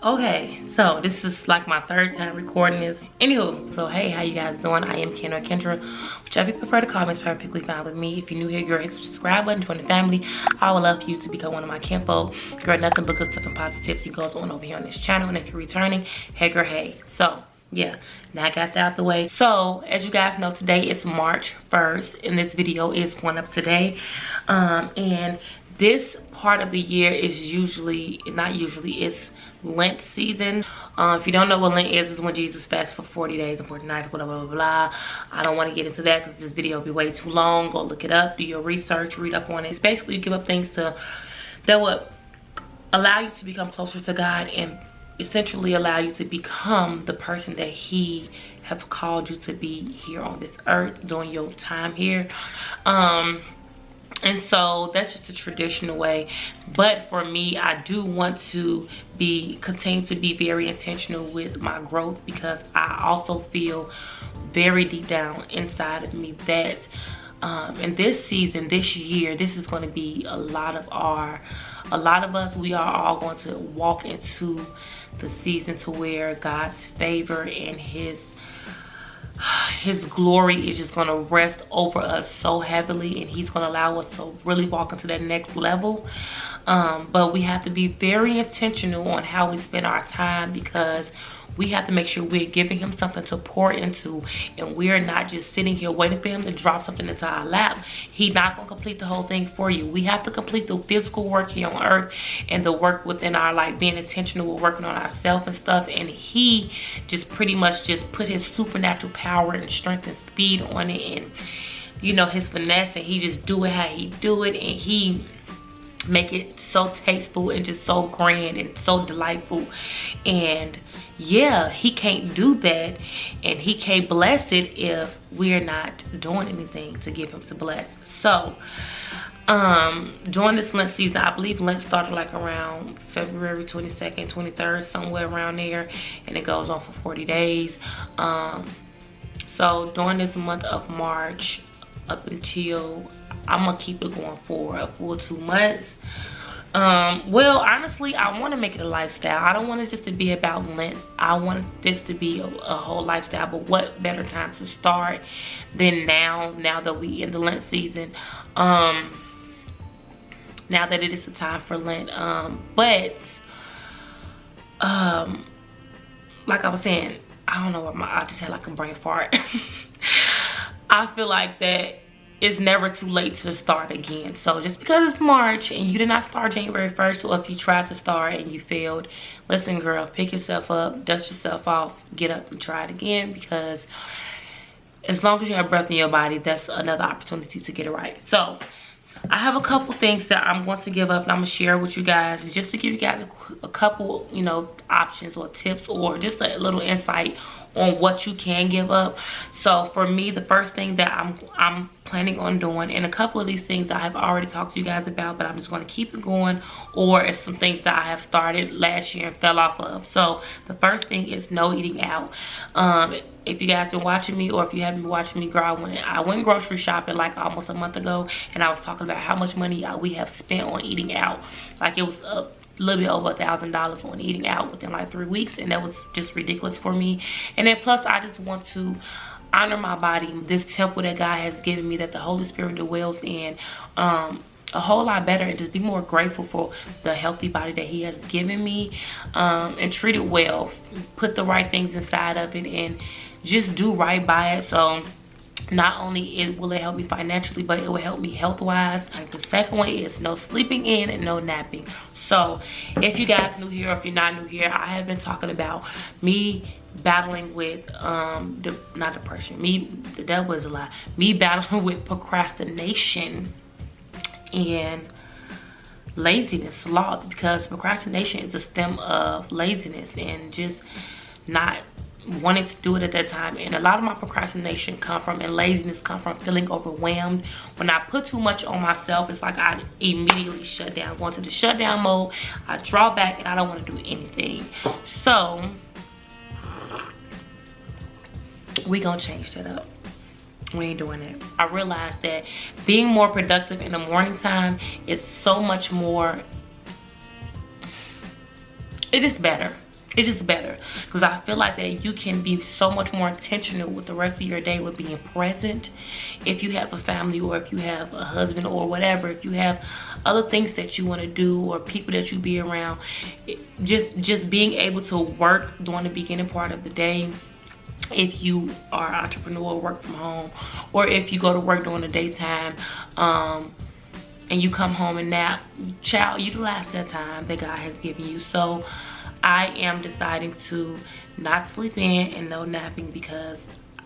Okay, so this is like my third time recording this. Anywho, so hey, how you guys doing? I am Ken or Kendra, whichever you prefer to call me is perfectly fine with me. If you're new here, girl, hit the subscribe button, join the family. I would love for you to become one of my KenFolk. Girl, nothing but good stuff and positivity goes on over here on this channel. And if you're returning, hey girl, hey. So yeah, now I got that out the way. So as you guys know, today is March 1st and this video is going up today. And this part of the year is it's Lent season. If you don't know what Lent is when Jesus fasts for 40 days and 40 nights, blah, blah, blah, blah. I don't want to get into that because this video will be way too long. Go look it up, do your research, read up on it. It's basically you give up things that would allow you to become closer to God and essentially allow you to become the person that He have called you to be here on this earth during your time here. And so that's just a traditional way. But for me, I do want to continue to be very intentional with my growth, because I also feel very deep down inside of me that in this season, this year, this is going to be a lot of us, we are all going to walk into the season to where God's favor and his glory is just going to rest over us so heavily, and he's going to allow us to really walk into that next level. But we have to be very intentional on how we spend our time, because we have to make sure we're giving him something to pour into, and we're not just sitting here waiting for him to drop something into our lap. He's not going to complete the whole thing for you. We have to complete the physical work here on earth and the work within our life, being intentional with working on ourselves and stuff. And he just pretty much just put his supernatural power and strength and speed on it, and you know, his finesse, and he just do it how he do it, and he make it so tasteful and just so grand and so delightful. And yeah, he can't do that, and he can't bless it if we're not doing anything to give him to bless. So during this Lent season, I believe Lent started like around February 22nd, 23rd, somewhere around there, and it goes on for 40 days. So during this month of March up until, I'm gonna keep it going for a full 2 months. Well, honestly, I want to make it a lifestyle. I don't want it just to be about Lent. I want this to be a whole lifestyle. But what better time to start than now that we in the Lent season, now that it is a time for Lent. But like I was saying, I don't know what I just had like a brain fart. I feel like that it's never too late to start again. So just because it's March and you did not start January 1st, or if you tried to start and you failed, listen girl, pick yourself up, dust yourself off, get up and try it again, because as long as you have breath in your body, that's another opportunity to get it right. So I have a couple things that I'm going to give up and I'm gonna share with you guys, just to give you guys a couple, you know, options or tips, or just a little insight on what you can give up. So for me, the first thing that I'm planning on doing, and a couple of these things I have already talked to you guys about, but I'm just going to keep it going, or it's some things that I have started last year and fell off of. So the first thing is no eating out. If you guys been watching me, or if you haven't been watching me, girl, I went grocery shopping like almost a month ago, and I was talking about how much money we have spent on eating out. Like it was a little bit over $1,000 on eating out within like 3 weeks, and that was just ridiculous for me. And then plus, I just want to honor my body, this temple that God has given me, that the Holy Spirit dwells in, a whole lot better, and just be more grateful for the healthy body that he has given me, and treat it well, put the right things inside of it, and just do right by it. So not only will it help me financially, but it will help me health wise. Like the second one is no sleeping in and no napping. So if you guys new here, or if you're not new here, I have been talking about me battling with not depression, the devil is a lie, me battling with procrastination and laziness, sloth, because procrastination is the stem of laziness and just not wanting to do it at that time. And a lot of my procrastination and laziness come from feeling overwhelmed. When I put too much on myself, it's like I immediately shut down, go into the shutdown mode. I draw back and I don't want to do anything. So we gonna change that up. We ain't doing it. I realized that being more productive in the morning time is so much more, it is better. it's just better, because I feel like that you can be so much more intentional with the rest of your day with being present. If you have a family, or if you have a husband, or whatever, if you have other things that you want to do, or people that you be around, just being able to work during the beginning part of the day. If you are an entrepreneur, work from home, or if you go to work during the daytime, and you come home and nap, child, utilize that time that God has given you. So I am deciding to not sleep in and no napping, because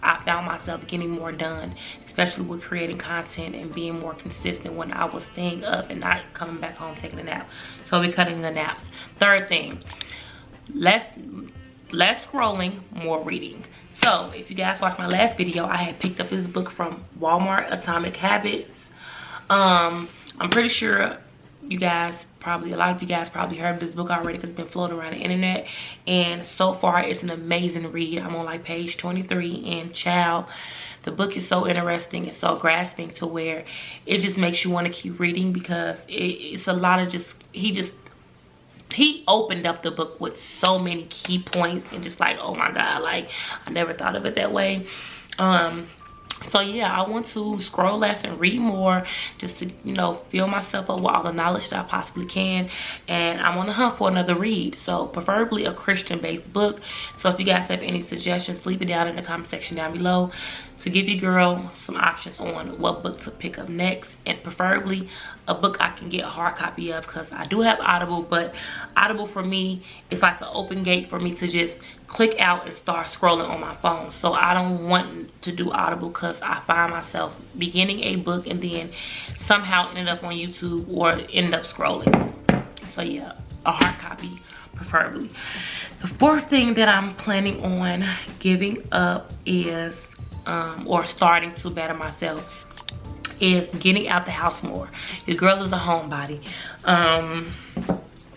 I found myself getting more done, especially with creating content and being more consistent when I was staying up and not coming back home taking a nap. So we're cutting the naps. Third thing, less scrolling, more reading. So if you guys watched my last video, I had picked up this book from Walmart, Atomic Habits. I'm pretty sure you guys probably, a lot of you guys probably heard of this book already, because it's been floating around the internet, and so far it's an amazing read. I'm on like page 23, and child, the book is so interesting and so grasping to where it just makes you want to keep reading, because it's a lot of he opened up the book with so many key points, and just like, oh my God, like I never thought of it that way. So yeah, I want to scroll less and read more, just to, you know, fill myself up with all the knowledge that I possibly can. And I'm on the hunt for another read, so preferably a Christian-based book. So if you guys have any suggestions, leave it down in the comment section down below, to give your girl some options on what book to pick up next, and preferably a book I can get a hard copy of, because I do have Audible, but Audible for me is like an open gate for me to just click out and start scrolling on my phone. So I don't want to do Audible, because I find myself beginning a book and then somehow ended up on YouTube or end up scrolling. So yeah, a hard copy preferably. The fourth thing that I'm planning on giving up is or starting to better myself is getting out the house more. Your girl is a homebody.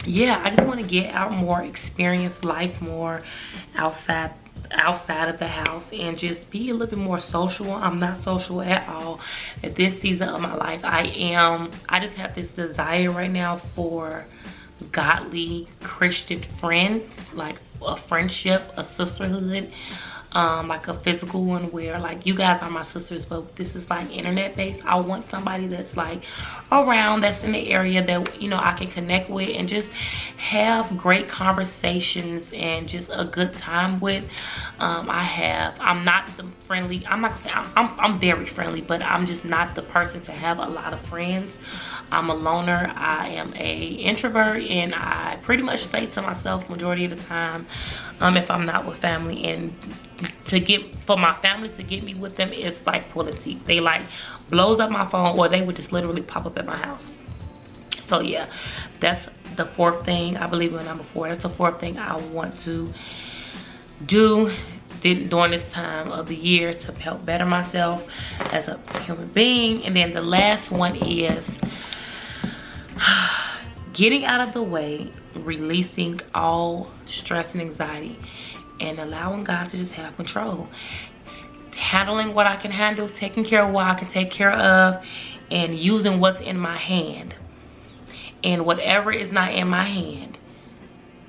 Yeah, I just want to get out more, experience life more outside of the house, and just be a little bit more social. I'm not social at all at this season of my life. I just have this desire right now for godly Christian friends, like a friendship, a sisterhood, like a physical one, where like you guys are my sisters, but this is like internet based. I want somebody that's like around, that's in the area, that, you know, I can connect with and just have great conversations and just a good time with. I'm not the friendly, I'm not gonna say I'm very friendly, but I'm just not the person to have a lot of friends. I'm a loner. I am a introvert, and I pretty much stay to myself majority of the time, if I'm not with family. And for my family to get me with them is like pulling teeth. They like blows up my phone, or they would just literally pop up at my house. So yeah, that's the fourth thing. I believe in number 4. That's the fourth thing I want to do during this time of the year to help better myself as a human being. And then the last one is getting out of the way, releasing all stress and anxiety, and allowing God to just have control. Handling what I can handle, taking care of what I can take care of, and using what's in my hand. And whatever is not in my hand,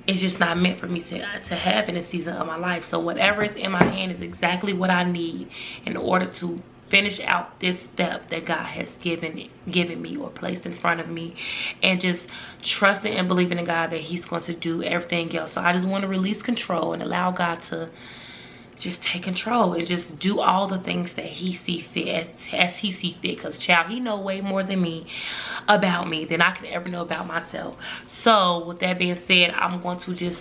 it's just not meant for me to have in this season of my life. So whatever is in my hand is exactly what I need in order to finish out this step that God has given me or placed in front of me, and just trusting and believing in God that He's going to do everything else. So I just want to release control and allow God to just take control and just do all the things that He see fit as He see fit. Because child, He know way more than me about me than I could ever know about myself. So with that being said, I'm going to just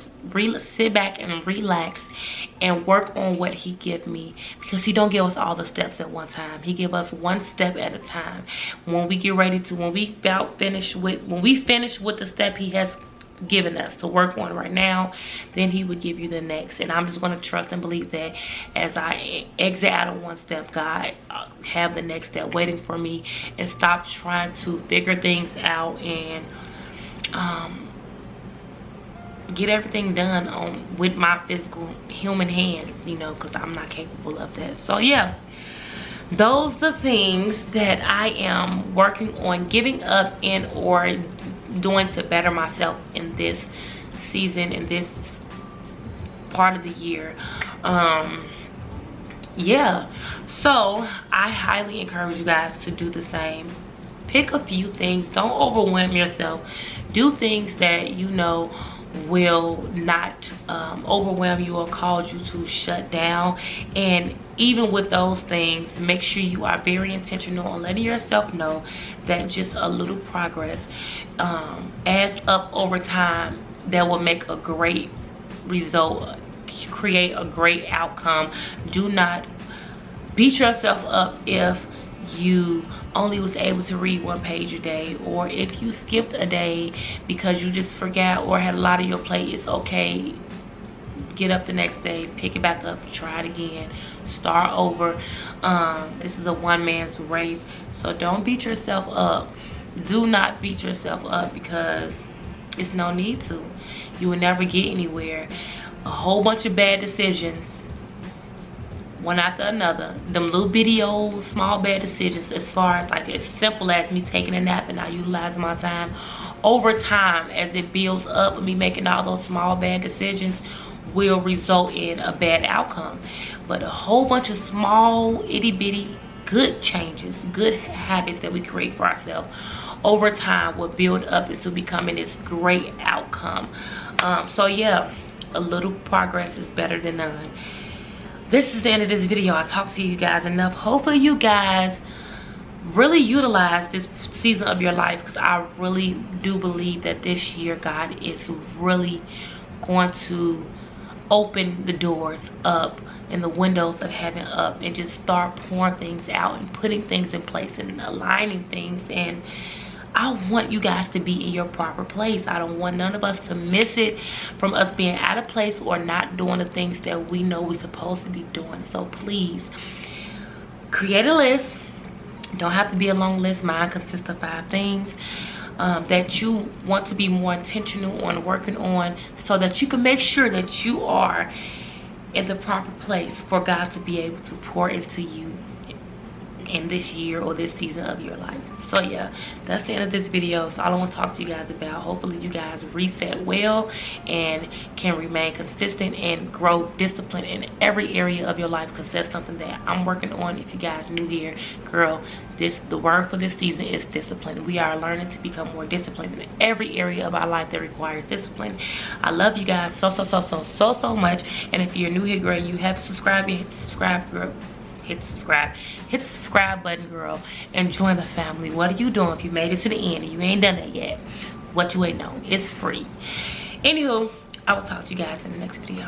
sit back and relax and work on what He give me, because He don't give us all the steps at one time. He give us one step at a time. When we get ready to, when we finish with the step He has given us to work on right now, then He would give you the next. And I'm just going to trust and believe that as I exit out of one step, God have the next step waiting for me, and stop trying to figure things out and get everything done with my physical human hands, you know, because I'm not capable of that. So yeah, those are the things that I am working on giving up and or doing to better myself in this season, in this part of the year. Yeah, so I highly encourage you guys to do the same. Pick a few things. Don't overwhelm yourself. Do things that you know will not overwhelm you or cause you to shut down. And even with those things, make sure you are very intentional on letting yourself know that just a little progress adds up over time. That will make a great result, create a great outcome. Do not beat yourself up if you only was able to read 1 page a day, or if you skipped a day because you just forgot or had a lot on your plate. It's okay. Get up the next day, pick it back up, try it again, start over. This is a one man's race, so don't beat yourself up. Do not beat yourself up, because it's no need to. You will never get anywhere. A whole bunch of bad decisions, one after another. Them little bitty old small bad decisions, as far as like as simple as me taking a nap and not utilizing my time, over time as it builds up and me making all those small bad decisions will result in a bad outcome. But a whole bunch of small itty bitty good changes, good habits that we create for ourselves over time will build up into becoming this great outcome. So yeah, a little progress is better than none. This is the end of this video. I talked to you guys enough. Hopefully you guys really utilize this season of your life, because I really do believe that this year God is really going to open the doors up and the windows of heaven up and just start pouring things out and putting things in place and aligning things. And I want you guys to be in your proper place. I don't want none of us to miss it from us being out of place or not doing the things that we know we're supposed to be doing. So please create a list. Don't have to be a long list. Mine consists of 5 things that you want to be more intentional on working on, so that you can make sure that you are in the proper place for God to be able to pour into you in this year or this season of your life. So yeah, that's the end of this video. So all I want to talk to you guys about, hopefully you guys reset well and can remain consistent and grow discipline in every area of your life, because that's something that I'm working on. If you guys new here, girl, the word for this season is discipline. We are learning to become more disciplined in every area of our life that requires discipline. I love you guys so much. And if you're new here, girl, you haven't subscribed yet, subscribe, girl. Hit the subscribe button, girl, and join the family. What are you doing if you made it to the end and you ain't done that yet? What you waiting on? It's free. Anywho, I will talk to you guys in the next video.